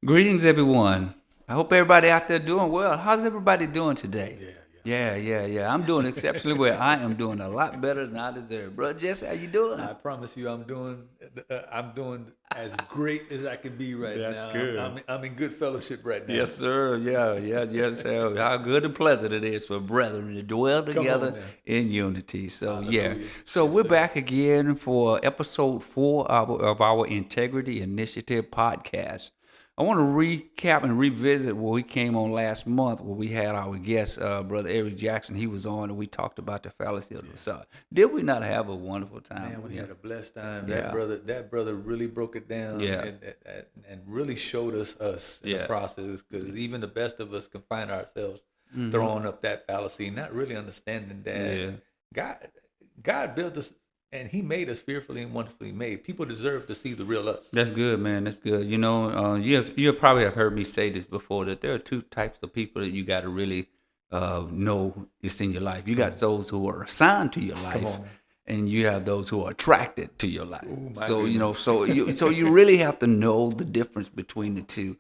Greetings, everyone. I hope everybody out there doing well. How's everybody doing today? Yeah, Yeah. I'm doing exceptionally well. I am doing a lot better than I deserve. Bro, Jesse, how you doing? I promise you, I'm doing as great as I can be right That's now. good. I'm in good fellowship right now. Yes, sir. Yes. How good and pleasant it is for brethren to dwell Come on together now, in unity. So, yeah. hallelujah. So, Yes, we're sir. back again for episode 4 of our Integrity Initiative podcast. I want to recap and revisit where we came on last month, where we had our guest, Brother Eric Jackson. He was on, and we talked about the fallacy of the Yeah, Messiah. Did we not have a wonderful time man, with we him? had a blessed time. Yeah, That brother really broke it down yeah, and really showed us in the yeah. process. Because even the best of us can find ourselves Hmm. throwing up that fallacy, not really understanding that Yeah. God God built us and He made us fearfully and wonderfully made. People deserve to see the real us. That's good, man. That's good. You probably have heard me say this before that there are two types of people that you got to really know is in your life. You Come got on, those who are assigned to your come life, on. and you have those who are attracted to your life. Oh my So goodness. you really have to know the difference between the two.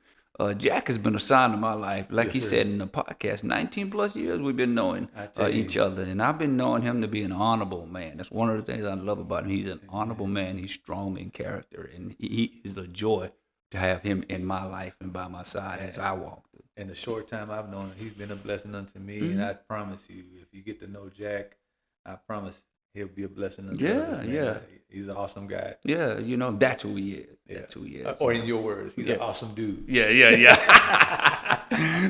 Jack has been assigned to my life, like Yes, he sir. said in the podcast. 19 plus years we've been knowing I tell each you, other, and I've been knowing him to be an honorable man. That's one of the things I love about him. He's an honorable amen. man. He's strong in character, and he is a joy to have him in my life and by my side as I walk through. In the short time I've known him, he's been a blessing unto me. And Hmm. I promise you, if you get to know Jack, I promise he'll be a blessing unto others, Yeah, man. yeah, He's an awesome guy. yeah. That's who he is. Yeah. That's who he is. Or in your words, he's an Yeah. awesome dude. Yeah.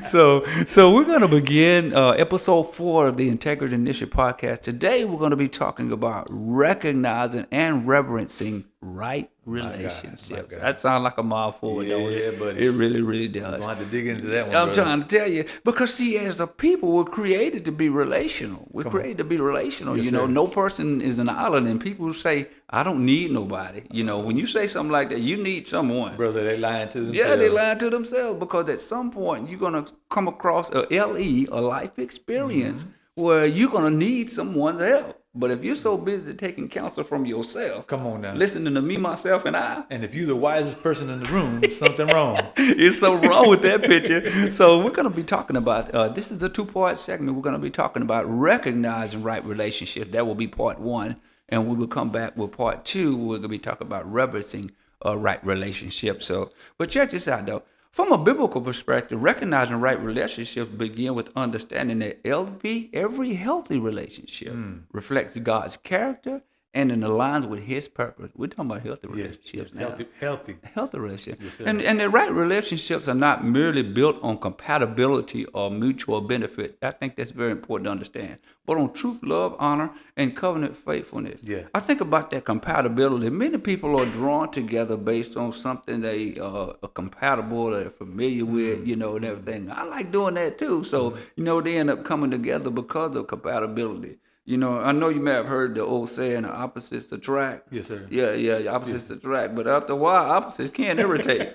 So we're going to begin episode 4 of the Integrity Initiative podcast. Today, we're going to be talking about recognizing and reverencing right My relationships. God. That sounds like a mouthful, don't Yeah, it? buddy. It really, really We're does. going to have to dig into that one, I'm brother. trying to tell you because see, as a people, we're created to be relational. We're Come on. created to be relational. Yes, sir. No person is an island, and people who say, "I don't need nobody." When you say something like that, you need someone. Brother, they lying to Yeah, they themselves. lying to themselves because at some point you're gonna come across a LE, a life experience, where you're gonna need someone's help. But if you're so busy taking counsel from yourself, Come on now. listening to me, myself, and I, And if you're the wisest person in the room, something wrong. it's so wrong with that picture. So we're going to be talking about, this is a 2-part segment. We're going to be talking about recognizing right relationships. That will be part 1. And we will come back with part 2. We're going to be talking about reverencing right relationships. But check this out, though. From a biblical perspective, recognizing right relationships begin with understanding that every healthy relationship reflects God's character and it aligns with His purpose. We're talking about healthy Yes, relationships yes. now. Healthy. Healthy relationships. Yes, sir. And the right relationships are not merely built on compatibility or mutual benefit. I think that's very important to understand. But on truth, love, honor, and covenant faithfulness. Yes. I think about that compatibility. Many people are drawn together based on something they are compatible, they're familiar with, and everything. I like doing that too. So, they end up coming together because of compatibility. I know you may have heard the old saying, the opposites attract. Yes, sir. Yeah, opposites attract. But after a while, opposites can irritate.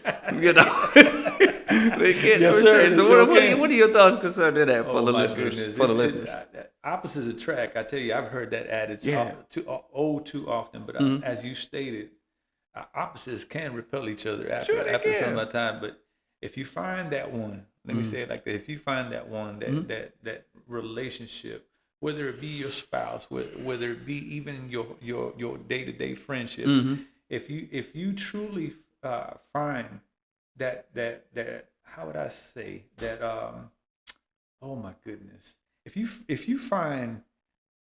They can Yes, sir, irritate. they So sure what can. are your thoughts concerning that for Oh the my listeners? goodness! For the listeners. Opposites attract. I tell you, I've heard that adage Yeah. too often. But as you stated, opposites can repel each other Sure they after can. some time. But if you find that one, let me say it like that: if you find that one, that relationship, whether it be your spouse, whether it be even your day-to-day friendships, if you truly find that how would I say that oh my goodness, if you find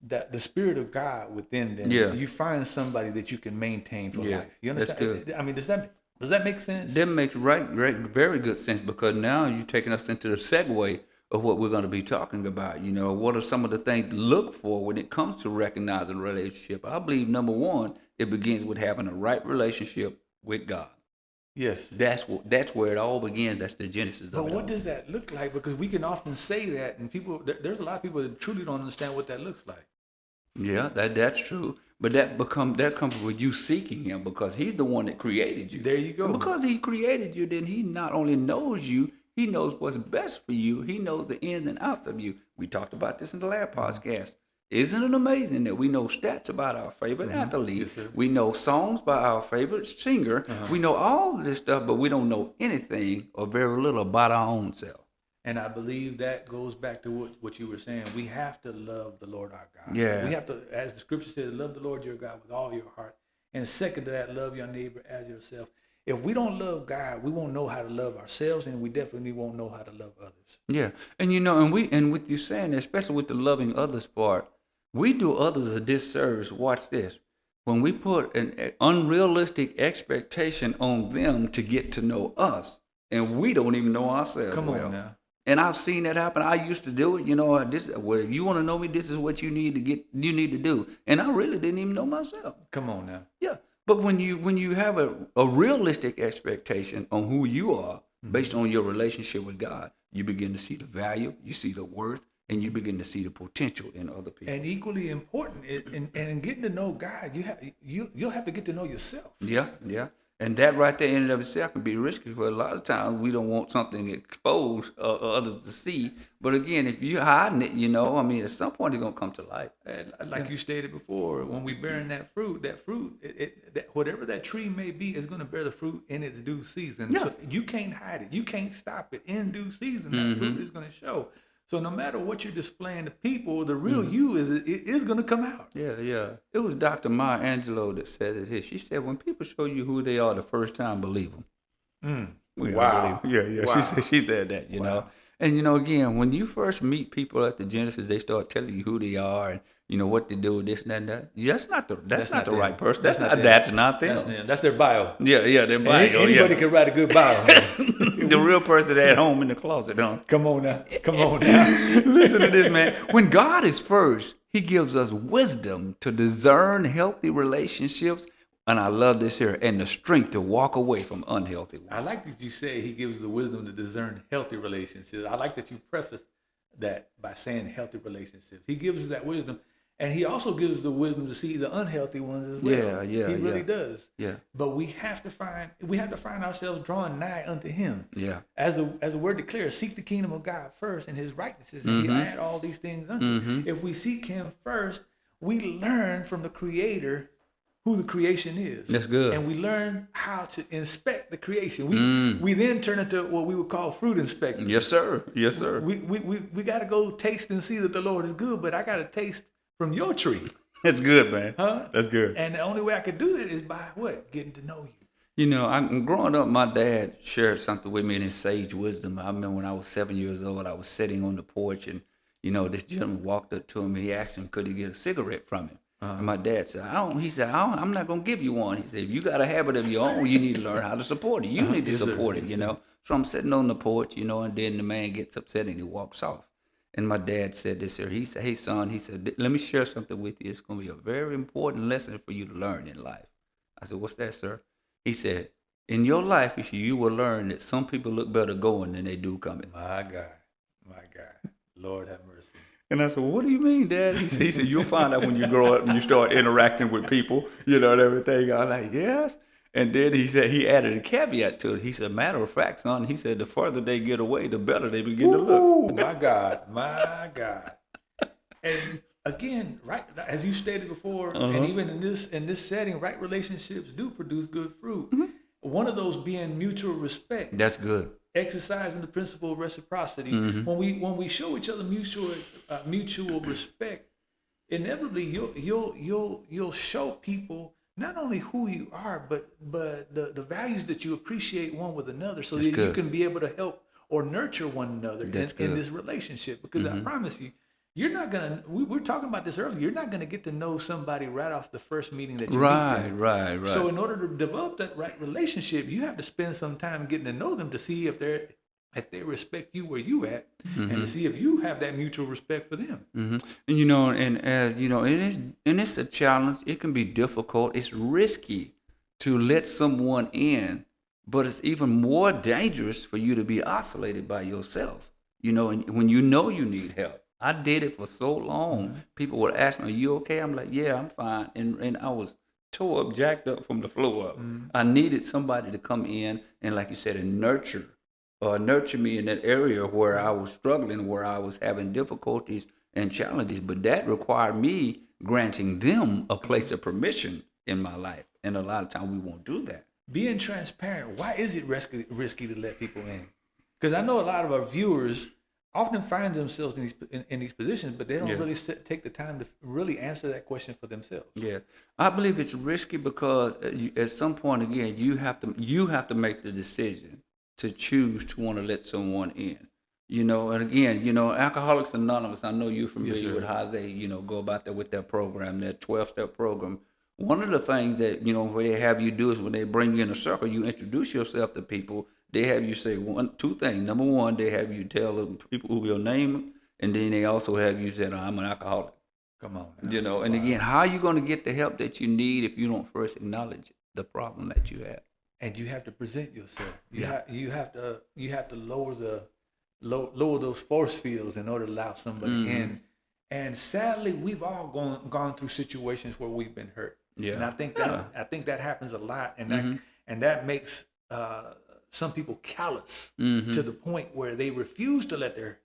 that the spirit of God within them, Yeah. you find somebody that you can maintain for Yeah, life. You that's understand? good. I mean, does that make sense? That makes great, very good sense because now you're taking us into the segue of what we're going to be talking about. What are some of the things to look for when it comes to recognizing a relationship? I believe number one, it begins with having a right relationship with God. Yes. That's where it all begins. That's the genesis But of it what all. does that look like? Because we can often say that, and there's a lot of people that truly don't understand what that looks like. Yeah, that's true. But that comes with you seeking Him because He's the one that created you. There you And go. because He created you, then He not only knows you, He knows what's best for you. He knows the ins and outs of you. We talked about this in the last podcast. Isn't it amazing that we know stats about our favorite athlete? Yes, sir. We know songs by our favorite singer. We know all of this stuff, but we don't know anything or very little about our own self. And I believe that goes back to what you were saying. We have to love the Lord our God. Yeah. We have to, as the scripture says, love the Lord your God with all your heart. And second to that, love your neighbor as yourself. If we don't love God, we won't know how to love ourselves, and we definitely won't know how to love others. Yeah, and and with you saying that, especially with the loving others part, we do others a disservice. Watch this. When we put an unrealistic expectation on them to get to know us, and we don't even know ourselves Come well. on now. And I've seen that happen. I used to do it. Well, if you want to know me, this is what you need to do. And I really didn't even know myself. Come on now. Yeah. But when you have a realistic expectation on who you are based on your relationship with God, you begin to see the value, you see the worth, and you begin to see the potential in other people. And equally important, in getting to know God, you'll have to get to know yourself. Yeah, yeah. And that right there in and of itself can be risky, because a lot of times we don't want something exposed others to see. But again, if you're hiding it, at some point it's going to come to light. And like you stated before, when we bearing that fruit, whatever that tree may be, is going to bear the fruit in its due season. Yeah. So you can't hide it. You can't stop it. In due season, that fruit is going to show. So no matter what you're displaying to people, the real you is going to come out. Yeah, yeah. It was Dr. Maya Angelou that said it here. She said, when people show you who they are the first time, believe them. Wow. Yeah, yeah. Wow. She said that, know. And, again, when you first meet people at the Genesis, they start telling you who they are and, what they do, this and that. That's not the right person. That's not them. That's them. That's their bio. Yeah, their bio. Anybody can write a good bio. The real person at home in the closet, huh? Come on now. Listen to this, man. When God is first, he gives us wisdom to discern healthy relationships. And I love this here, and the strength to walk away from unhealthy ones. I like that you say he gives the wisdom to discern healthy relationships. I like that you preface that by saying healthy relationships. He gives us that wisdom, and he also gives us the wisdom to see the unhealthy ones as well. Yeah. He really does. Yeah. But we have to find ourselves drawing nigh unto him. Yeah. As the word declares, seek the kingdom of God first and his righteousness, and he'll add all these things unto you. If we seek him first, we learn from the Creator who the creation is. That's good. And we learn how to inspect the creation. We then turn into what we would call fruit inspectors. Yes, sir. Yes, sir. We got to go taste and see that the Lord is good, but I got to taste from your tree. That's good, man. Huh? That's good. And the only way I could do that is by what? Getting to know you. I'm growing up, my dad shared something with me in his sage wisdom. I remember when I was 7 years old, I was sitting on the porch, and, this gentleman walked up to him, and he asked him, could he get a cigarette from him? And my dad said, I'm not going to give you one. He said, if you got a habit of your own, you need to learn how to support it. You need to support it, So I'm sitting on the porch, and then the man gets upset and he walks off. And my dad said this here. He said, hey, son, let me share something with you. It's going to be a very important lesson for you to learn in life. I said, what's that, sir? He said, in your life, he said, you will learn that some people look better going than they do coming. My God. Lord have mercy. And I said, well, what do you mean, Dad? He said, you'll find out when you grow up and you start interacting with people, and everything. I was like, yes. And then he said, he added a caveat to it. He said, matter of fact, son, he said, the further they get away, the better they begin to look. My God. And again, right, as you stated before, and even in this setting, right relationships do produce good fruit. One of those being mutual respect. That's good. Exercising the principle of reciprocity. When we show each other mutual respect, inevitably you'll show people not only who you are, but the values that you appreciate one with another, so that you can be able to help or nurture one another in this relationship. Because I promise you, you're not gonna. We were talking about this earlier. You're not gonna get to know somebody right off the first meeting that you meet them. Right. So in order to develop that right relationship, you have to spend some time getting to know them to see if they respect you where you at, and to see if you have that mutual respect for them. And it's a challenge. It can be difficult. It's risky to let someone in, but it's even more dangerous for you to be isolated by yourself. And when you need help. I did it for so long. People would ask me, are you okay? I'm like, yeah, I'm fine. And I was tore up, jacked up from the floor up. I needed somebody to come in and, like you said, and nurture me in that area where I was struggling, where I was having difficulties and challenges, but that required me granting them a place of permission in my life. And a lot of times we won't do that. Being transparent, why is it risky to let people in? Because I know a lot of our viewers often find themselves in these positions, but they don't really take the time to really answer that question for themselves. Yeah, I believe it's risky because at some point again you have to make the decision to choose to want to let someone in. And again, Alcoholics Anonymous. I know you're familiar with how they go about that with their program, their 12-step program. One of the things that where they have you do is when they bring you in a circle, you introduce yourself to people. They have you say two things. Number one, they have you tell the people who your name, and then they also have you say, "I'm an alcoholic." Come on. Man. And again, how are you going to get the help that you need if you don't first acknowledge the problem that you have? And you have to present yourself. You have to lower those force fields in order to allow somebody in. And sadly, we've all gone through situations where we've been hurt. Yeah. And I think that happens a lot, and that makes some people callous to the point where they refuse to let their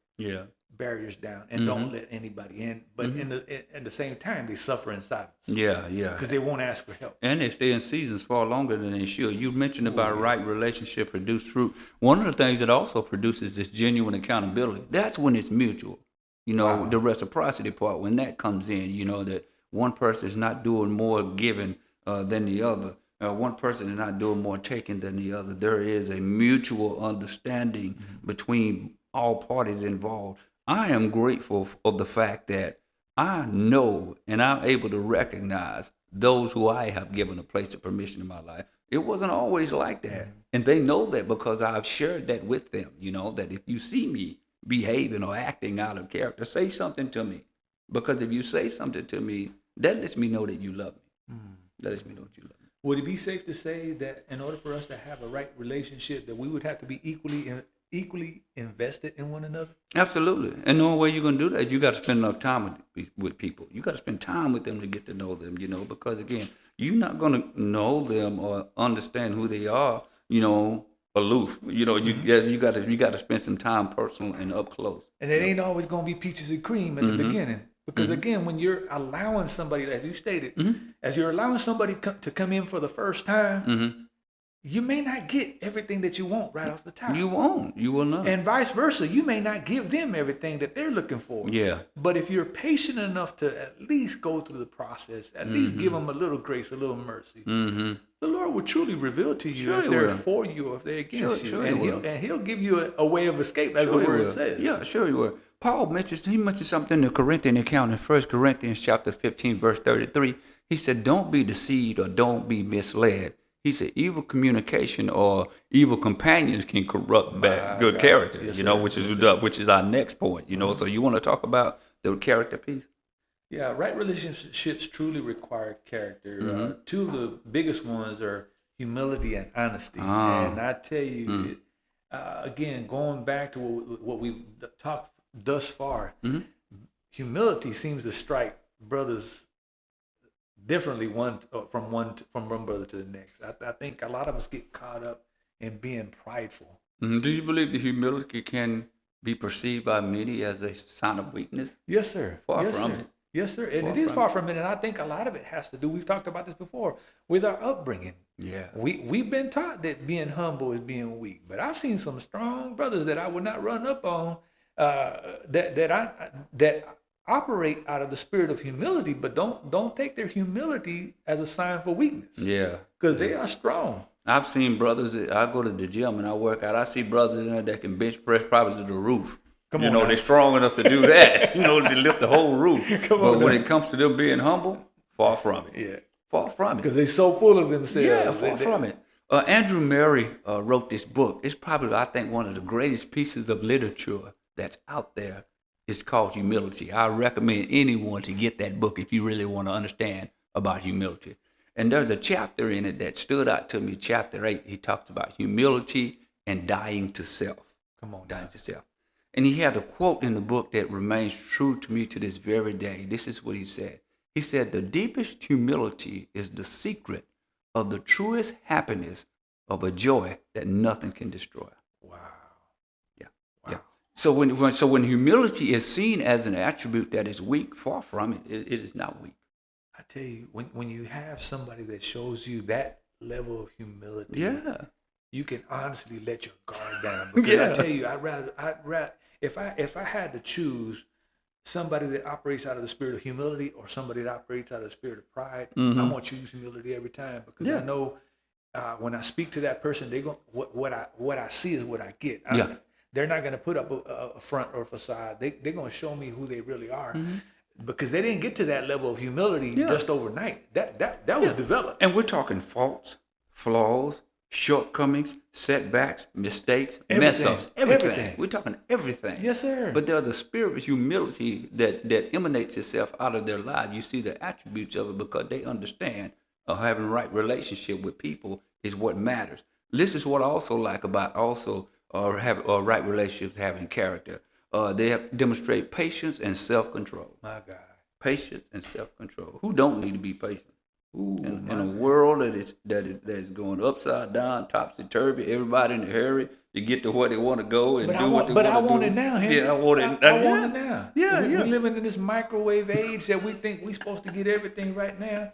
barriers down and don't let anybody in. But at the same time, they suffer in silence. Yeah. Because they won't ask for help. And they stay in seasons far longer than they should. You mentioned about right relationship produce fruit. One of the things that also produces this genuine accountability. That's when it's mutual. The reciprocity part, when that comes in, that one person is not doing more giving than the other. One person is not doing more taking than the other. There is a mutual understanding between all parties involved. I am grateful for the fact that I know and I'm able to recognize those who I have given a place of permission in my life. It wasn't always like that. And they know that because I've shared that with them, that if you see me behaving or acting out of character, say something to me. Because if you say something to me, that lets me know that you love me. That lets me know that you love me. Would it be safe to say that in order for us to have a right relationship, that we would have to be equally invested in one another? Absolutely. And the only way you're going to do that is you got to spend enough time with people. You got to spend time with them to get to know them, because again, you're not going to know them or understand who they are, aloof. You got to spend some time personal and up close. And it ain't always going to be peaches and cream at the beginning. Because again, when you're allowing somebody, as you stated, as you're allowing somebody to come in for the first time, you may not get everything that you want right off the top. You won't. You will not. And vice versa. You may not give them everything that they're looking for. Yeah. But if you're patient enough to at least go through the process, at least give them a little grace, a little mercy, the Lord will truly reveal to you if they're for you or if they're against you. And he'll give you a way of escape, as the word says. Yeah, sure he will. Paul mentions something in the Corinthian account in 1 Corinthians chapter 15, verse 33. He said, don't be deceived or don't be misled. He said, evil communication or evil companions can corrupt good character, which is our next point, So you want to talk about the character piece? Yeah, right relationships truly require character. Two of the biggest ones are humility and honesty. And I tell you, again, going back to what we've talked thus far, humility seems to strike brothers differently from one brother to the next. I think a lot of us get caught up in being prideful. Do you believe that humility can be perceived by many as a sign of weakness? Yes, sir. Far from it. Yes, sir. And it is far from it. And I think a lot of it has to do, we've talked about this before, with our upbringing. Yeah. We've been taught that being humble is being weak. But I've seen some strong brothers that I would not run up on that operate out of the spirit of humility, but don't take their humility as a sign for weakness. Yeah. Because they are strong. I've seen brothers I go to the gym and I work out. I see brothers in there that can bench press probably to the roof. They're strong enough to do that, to lift the whole roof. But when it comes to them being humble, far from it. Yeah. Far from it. Because they're so full of themselves. Yeah, far from it. Andrew Murray wrote this book. It's probably, I think, one of the greatest pieces of literature that's out there. It's called Humility. I recommend anyone to get that book if you really want to understand about humility. And there's a chapter in it that stood out to me, chapter 8. He talks about humility and dying to self. Come on. Dying to self. And he had a quote in the book that remains true to me to this very day. This is what he said. He said, the deepest humility is the secret of the truest happiness of a joy that nothing can destroy. Wow. Yeah. Wow. Yeah. So when humility is seen as an attribute that is weak, far from it, it is not weak. I tell you, when you have somebody that shows you that level of humility, Yeah. you can honestly let your guard down. Because I tell you, I'd rather if I had to choose somebody that operates out of the spirit of humility or somebody that operates out of the spirit of pride, I'm gonna choose humility every time because I know when I speak to that person, they going what I see is what I get. They're not gonna put up a front or a facade. They're gonna show me who they really are. Because they didn't get to that level of humility just overnight. That was developed. And we're talking faults, flaws, shortcomings, setbacks, mistakes, mess ups, everything. We're talking everything. Yes, sir. But there's a spirit of humility that emanates itself out of their life. You see the attributes of it because they understand having right relationship with people is what matters. This is what I also like about right relationships having character. They have to demonstrate patience and self-control. My God. Patience and self-control. Who don't need to be patient? In a world that is going upside down, topsy-turvy, everybody in a hurry to get to where they want to go and do what they want to do. But I want it now, Henry. Yeah, I want it. I want it now. Yeah, We're living in this microwave age that we think we're supposed to get everything right now.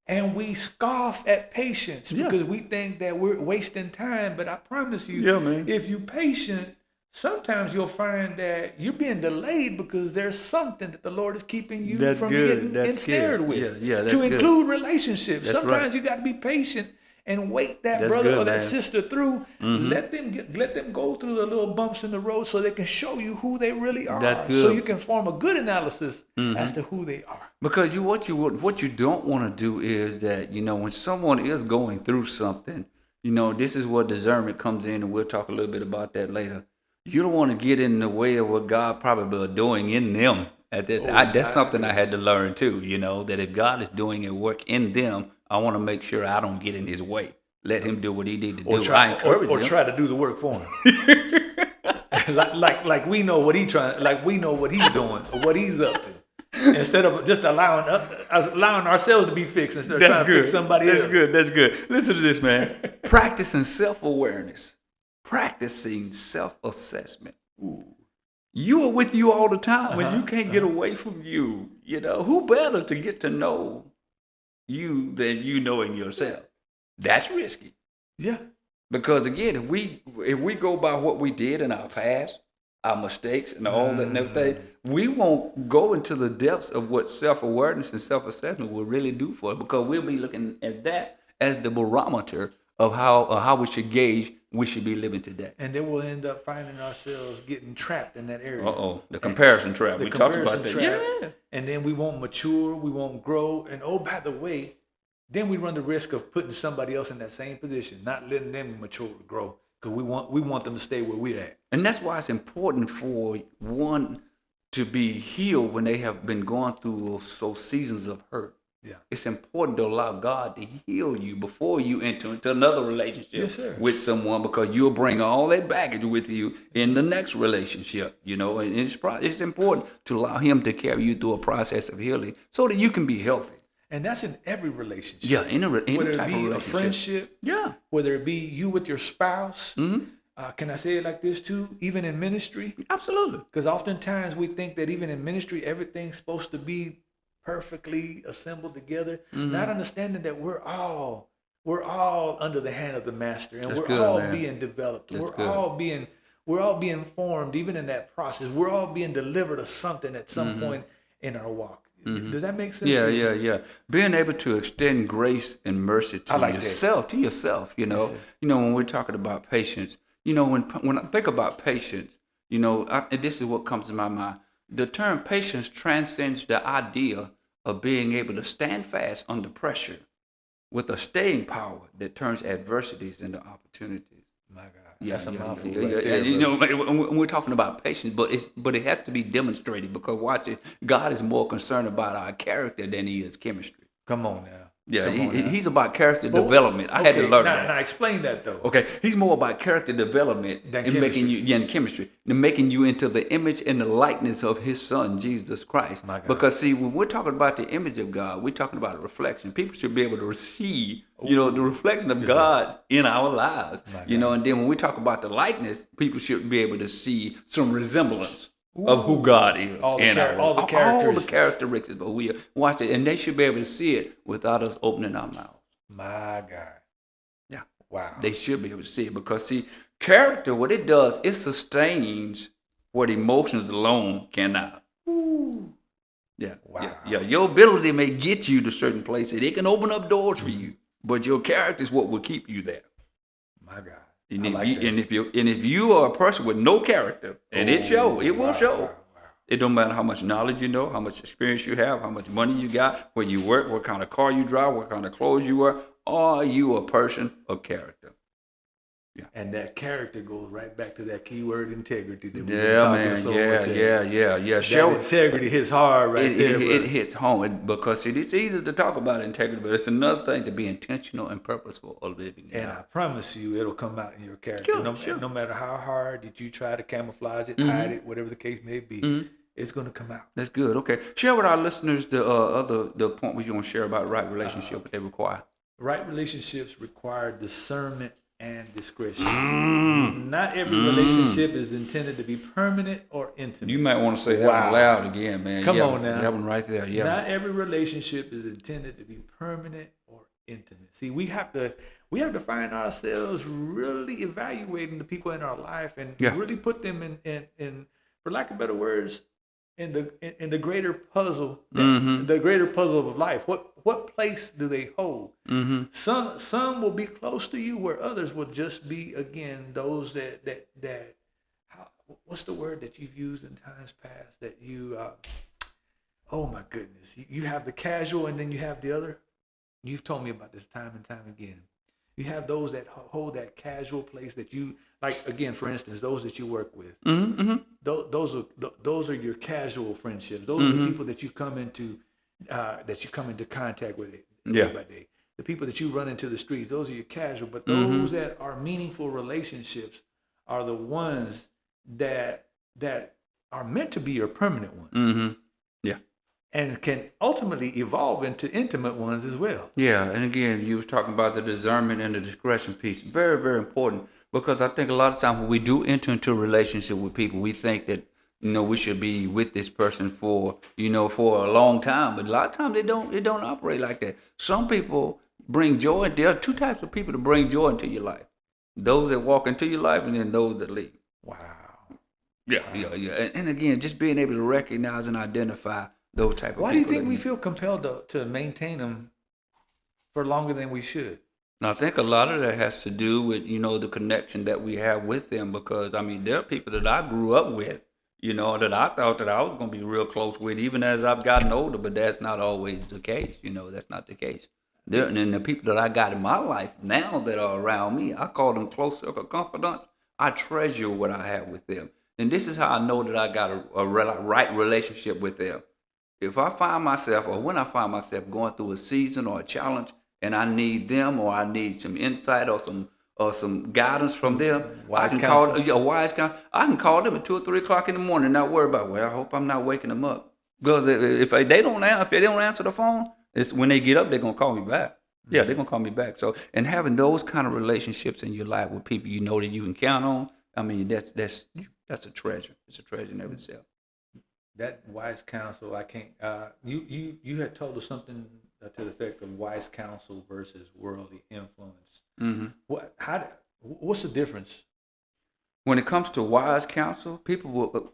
And we scoff at patience because we think that we're wasting time. But I promise you, if you're patient, sometimes you'll find that you're being delayed because there's something that the Lord is keeping you from getting ensnared with. To include relationships. Sometimes you got to be patient and wait that brother or that sister through. Let them go through the little bumps in the road so they can show you who they really are. That's good. So you can form a good analysis as to who they are. Because what you don't want to do is that, when someone is going through something, this is where discernment comes in, and we'll talk a little bit about that later. You don't want to get in the way of what God probably is doing in them. That's something I had to learn too, that if God is doing a work in them, I want to make sure I don't get in his way. Let him do what he need to do. I encourage him. Try to do the work for him. like we know what he's doing or what he's up to. Instead of just allowing ourselves to be fixed instead of trying to fix somebody else. That's good. Listen to this, man. Practicing self-awareness. Practicing self-assessment. You are with you all the time, and you can't get away from you. Who better to get to know you than you knowing yourself? That's risky. Yeah. Because again, if we go by what we did in our past, our mistakes and all that and everything, we won't go into the depths of what self-awareness and self-assessment will really do for us, because we'll be looking at that as the barometer of how we should gauge we should be living today. And then we'll end up finding ourselves getting trapped in that area. The comparison trap. We talked about that. Yeah. And then we won't mature, we won't grow. And by the way, then we run the risk of putting somebody else in that same position, not letting them mature or grow, because we want them to stay where we're at. And that's why it's important for one to be healed when they have been going through those seasons of hurt. Yeah. It's important to allow God to heal you before you enter into another relationship with someone, because you'll bring all that baggage with you in the next relationship, and it's important to allow him to carry you through a process of healing so that you can be healthy. And that's in every relationship. Yeah, any whether type it of be relationship. A friendship, whether it be you with your spouse. Can I say it like this too? Even in ministry? Absolutely. Because oftentimes we think that even in ministry, everything's supposed to be perfectly assembled together, not understanding that we're all under the hand of the master, and we're all being developed. We're all being formed, even in that process. We're all being delivered of something at some point in our walk. Does that make sense? Yeah. Being able to extend grace and mercy to yourself. When we're talking about patience, when I think about patience, this is what comes to my mind. The term patience transcends the idea of being able to stand fast under pressure with a staying power that turns adversities into opportunities. My God. That's a mouthful right there. We're talking about patience, but it has to be demonstrated, because watch it, God is more concerned about our character than he is chemistry. Come on now. Yeah, Come on now. he's about character But- development. I had to learn now, that. Now explain that though. Okay, he's more about character development Than and making chemistry. you, in chemistry, and making you into the image and the likeness of his son, Jesus Christ. My God. Because see, when we're talking about the image of God, we're talking about a reflection. People should be able to see, the reflection of God in our lives. And then when we talk about the likeness, people should be able to see some resemblance of who God is. All the characteristics of who we are. Watch it, and they should be able to see it without us opening our mouths. My God. Yeah. Wow. They should be able to see it because, see, character, what it does, it sustains what emotions alone cannot. Ooh. Yeah. Wow. Yeah. Your ability may get you to certain places. It can open up doors for you, but your character is what will keep you there. My God. And That. if you are a person with no character, and it will show. Wow. It don't matter how much knowledge you know, how much experience you have, how much money you got, where you work, what kind of car you drive, what kind of clothes you wear. Are you a person of character? Yeah. And that character goes right back to that keyword integrity that we've been Yeah, talking man. so much. Yeah. That integrity hits hard right there. It hits home because it's easy to talk about integrity, but it's another thing to be intentional and purposeful of living. And I promise you, it'll come out in your character. Sure. No matter how hard that you try to camouflage it, hide it, whatever the case may be, it's going to come out. That's good. Okay. Share with our listeners the point we want to share about right relationship that they require. Right relationships require discernment and discretion. Not every relationship is intended to be permanent or intimate. You might want to say that one loud again, man. Come on now. That one right there. Yeah. Not every relationship is intended to be permanent or intimate. See, we have to find ourselves really evaluating the people in our life and really put them in for lack of better words, in the greater puzzle, the greater puzzle of life. What place do they hold? Some will be close to you, where others will just be, again, those that what's the word that you've used in times past that you oh my goodness, you have the casual and then you have the other. You've told me about this time and time again. You have those that hold that casual place that you like. Again, for instance, those that you work with. Those are your casual friendships. Those are the people that you come into contact with day by day. The people that you run into the streets. Those are your casual. But those that are meaningful relationships are the ones that are meant to be your permanent ones. Yeah. And can ultimately evolve into intimate ones as well. Yeah, and again, you was talking about the discernment and the discretion piece. Very, very important, because I think a lot of times when we do enter into a relationship with people, we think that we should be with this person for a long time. But a lot of times it don't operate like that. Some people bring joy. There are two types of people to bring joy into your life: those that walk into your life, and then those that leave. Wow. Yeah. And again, just being able to recognize and identify those type of people. Why do you think we feel compelled to maintain them for longer than we should? I think a lot of that has to do with, the connection that we have with them, because, there are people that I grew up with, that I thought that I was going to be real close with, even as I've gotten older, but that's not always the case. That's not the case. And the people that I got in my life now that are around me, I call them close circle confidants. I treasure what I have with them. And this is how I know that I got a right relationship with them. If I find myself, or when I find myself going through a season or a challenge, and I need them, or I need some insight or some guidance from them, I can call them at 2 or 3 o'clock in the morning and not worry about, I hope I'm not waking them up. Because if they don't answer the phone, it's when they get up, they're gonna call me back. Yeah, they're gonna call me back. So, and having those kind of relationships in your life with people that you can count on, that's a treasure. It's a treasure in of itself. That wise counsel, I can't. You had told us something to the effect of wise counsel versus worldly influence. What's the difference? When it comes to wise counsel,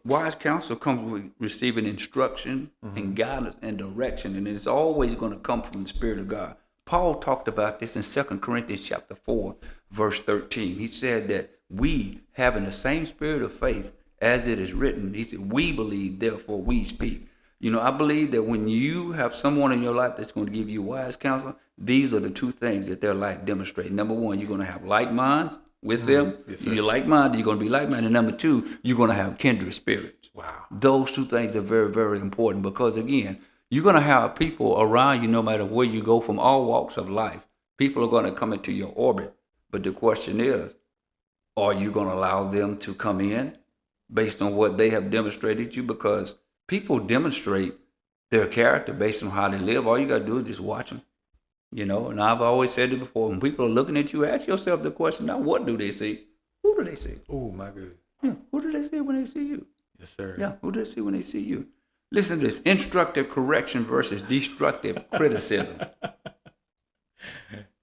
wise counsel comes with receiving instruction and guidance and direction, and it's always going to come from the Spirit of God. Paul talked about this in 2 Corinthians chapter 4, verse 13. He said that we, having the same spirit of faith, as it is written, he said, we believe, therefore we speak. I believe that when you have someone in your life that's going to give you wise counsel, these are the two things that their life demonstrates. Number one, you're going to have like minds with them. Yes, you're like-minded, you're going to be like-minded. And number two, you're going to have kindred spirits. Wow. Those two things are very, very important because, again, You're going to have people around you no matter where you go from all walks of life. People are going to come into your orbit. But the question is, are you going to allow them to come in based on what they have demonstrated you? Because people demonstrate their character based on how they live. All you got to do is just watch them. And I've always said it before. When people are looking at you, ask yourself the question, now, what do they see? Who do they see? Oh, my God. Yeah, who do they see when they see you? Yes, sir. Yeah, who do they see when they see you? Listen to this, instructive correction versus destructive criticism.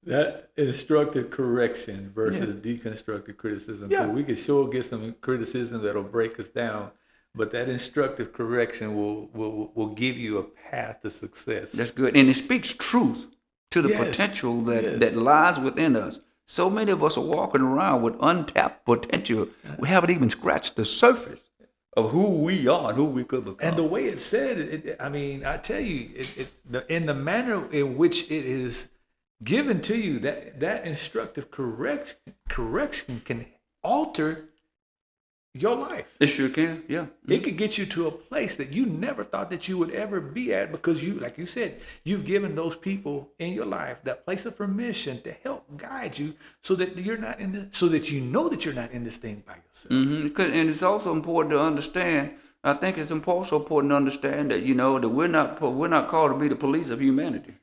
That instructive correction versus deconstructive criticism. Yeah. We could sure get some criticism that'll break us down, but that instructive correction will give you a path to success. That's good. And it speaks truth to the potential that lies within us. So many of us are walking around with untapped potential. We haven't even scratched the surface of who we are and who we could become. And the way it's said, I tell you, in the manner in which it is given to you, that instructive correction can alter your life. It sure can, yeah. It could get you to a place that you never thought that you would ever be at, because you, like you said, you've given those people in your life that place of permission to help guide you, so that you're not so that you know that you're not in this thing by yourself. Mm-hmm. And it's also important to understand. I think it's also important to understand that that we're not called to be the police of humanity.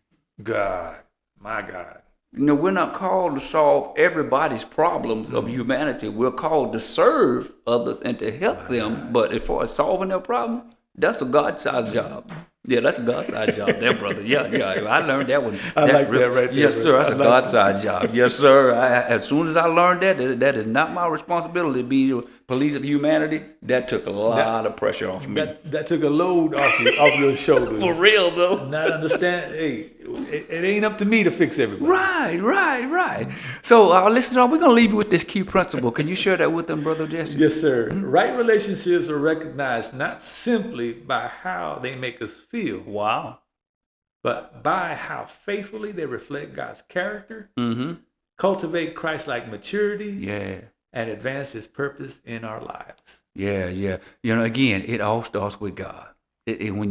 God, my God. We're not called to solve everybody's problems of humanity. We're called to serve others and to help them. But as far as solving their problem, that's a God-sized job. Yeah, that's a God-sized job there, brother. Yeah. I learned that one. I like that right there. Yes, sir. That's a God-sized job. Yes, sir. As soon as I learned that is not my responsibility to be the police of humanity. That took a lot of pressure off me. That took a load off your shoulders. For real, though. Not understand. Hey, it ain't up to me to fix everybody. Right. So, listen, we're going to leave you with this key principle. Can you share that with them, Brother Jesse? Yes, sir. Mm-hmm. Right relationships are recognized not simply by how they make us feel. Wow. But by how faithfully they reflect God's character, cultivate Christ-like maturity, and advance His purpose in our lives. Yeah. Again, it all starts with God. When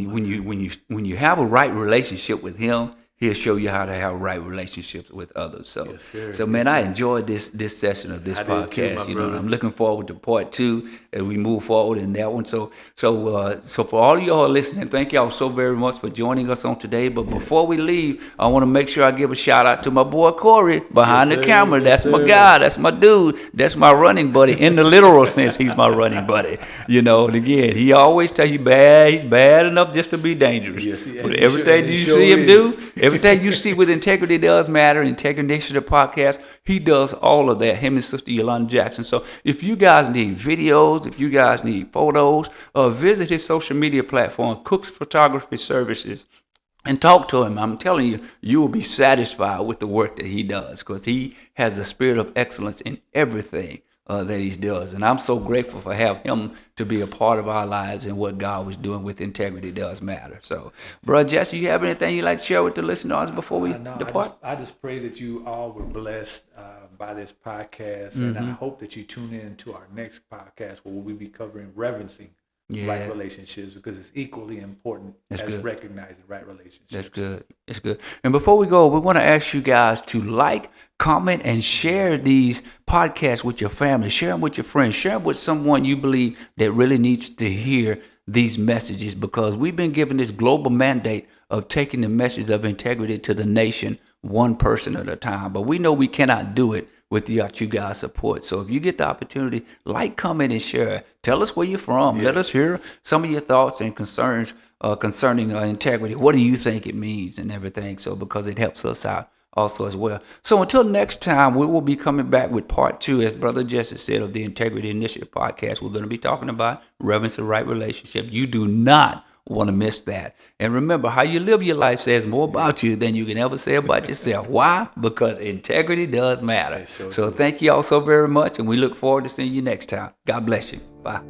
you have a right relationship with Him, He'll show you how to have right relationships with others. So, yes, sir. So man, I enjoyed this session of this podcast. Too, I'm looking forward to part 2 as we move forward in that one. So for all of y'all listening, thank y'all so very much for joining us on today. But before we leave, I want to make sure I give a shout out to my boy Corey behind the camera. That's my guy. That's my dude. That's my running buddy. In the literal sense, he's my running buddy. And again, he always tell you he's bad enough just to be dangerous. Yes, but everything you see him do. Everything you see with Integrity Does Matter, Integrity Initiative Podcast, he does all of that, him and Sister Yolanda Jackson. So if you guys need videos, if you guys need photos, visit his social media platform, Cook's Photography Services, and talk to him. I'm telling you, you will be satisfied with the work that he does, because he has the spirit of excellence in everything that he does. And I'm so grateful for having him to be a part of our lives and what God was doing with Integrity Does Matter. So, Brother Jesse, you have anything you'd like to share with the listeners before we depart? I just pray that you all were blessed by this podcast, and I hope that you tune in to our next podcast where we'll be covering reverencing right relationships, because it's equally important as recognizing right relationships. That's good. It's good. And before we go, we want to ask you guys to like, comment, and share these podcasts with your family. Share them with your friends. Share them with someone you believe that really needs to hear these messages, because we've been given this global mandate of taking the message of integrity to the nation one person at a time. But we know we cannot do it without you guys' support. So if you get the opportunity, like, comment, and share. Tell us where you're from. Let us hear some of your thoughts and concerns concerning integrity. What do you think it means and everything? So because it helps us out also as well. So until next time, we will be coming back with part 2, as Brother Jesse said, of the Integrity Initiative podcast. We're going to be talking about reverence and right relationship. You do not want to miss that. And remember, how you live your life says more about you than you can ever say about yourself. Why? Because integrity does matter. So thank you all so very much, and we look forward to seeing you next time. God bless you. Bye.